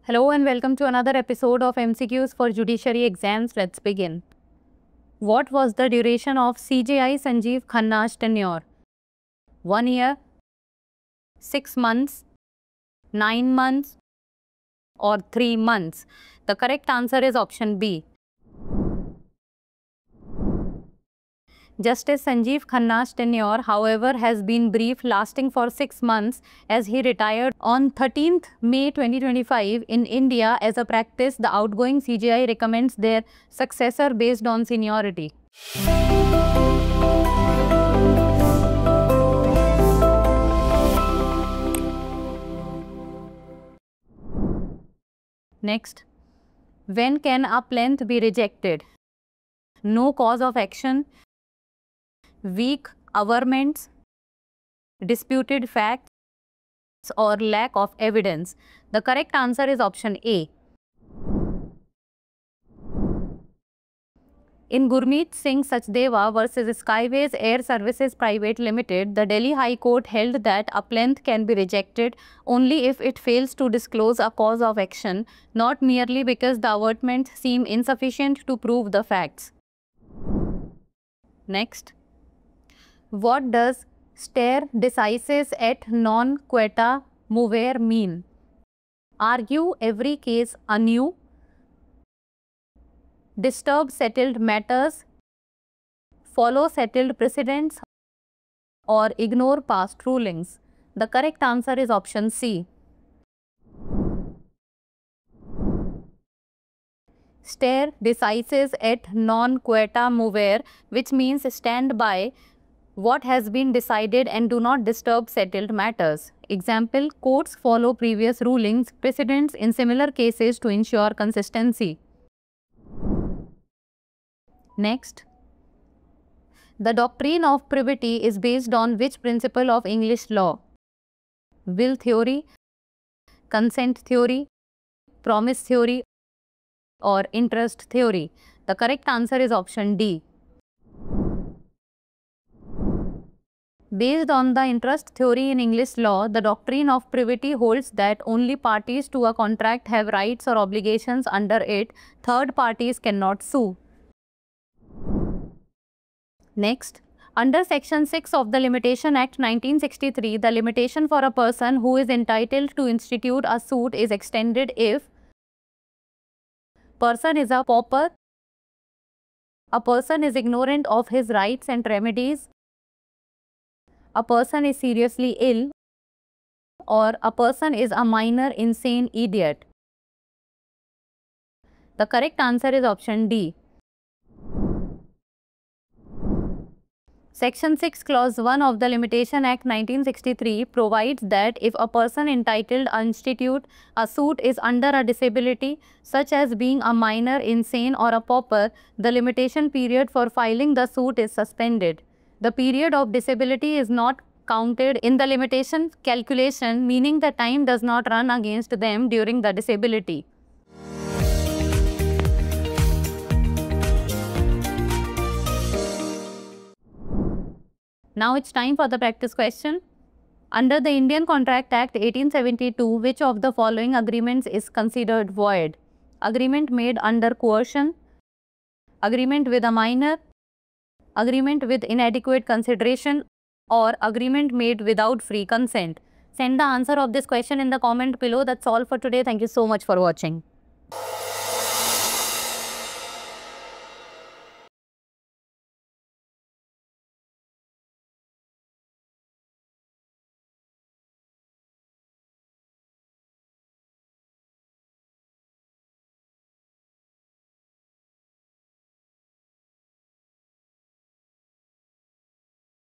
Hello and welcome to another episode of MCQs for Judiciary Exams. Let's begin. What was the duration of CJI Sanjeev Khanna's tenure? 1 year, 6 months, 9 months, or 3 months? The correct answer is option B. Justice Sanjeev Khanna's tenure, however, has been brief, lasting for 6 months as he retired on 13th May 2025. In India, as a practice, the outgoing CJI recommends their successor based on seniority. Next, when can a plaintiff be rejected? No cause of action, weak averments, disputed facts, or lack of evidence. The correct answer is option A. In Gurmeet Singh Sachdeva versus Skyways Air Services Private Limited, the Delhi High Court held that a plaintiff can be rejected only if it fails to disclose a cause of action, not merely because the averments seem insufficient to prove the facts. Next, what does stare decisis et non quota movere mean? Argue every case anew, disturb settled matters, follow settled precedents, or ignore past rulings. The correct answer is option C. Stare decisis et non quota movere, which means stand by what has been decided and do not disturb settled matters. Example, courts follow previous rulings, precedents in similar cases to ensure consistency. Next, the doctrine of privity is based on which principle of English law? Will theory, consent theory, promise theory, or interest theory? The correct answer is option D. Based on the interest theory in English law, the doctrine of privity holds that only parties to a contract have rights or obligations under it. Third parties cannot sue. Next, under Section 6 of the Limitation Act 1963, the limitation for a person who is entitled to institute a suit is extended if person is a pauper, a person is ignorant of his rights and remedies, a person is seriously ill, or a person is a minor insane idiot. The correct answer is option D. Section 6 Clause 1 of the Limitation Act 1963 provides that if a person entitled to institute a suit is under a disability, such as being a minor, insane, or a pauper, the limitation period for filing the suit is suspended. The period of disability is not counted in the limitation calculation, meaning the time does not run against them during the disability. Now it's time for the practice question. Under the Indian Contract Act 1872, which of the following agreements is considered void? Agreement made under coercion, agreement with a minor, agreement with inadequate consideration, or agreement made without free consent? Send the answer of this question in the comment below. That's all for today. Thank you so much for watching.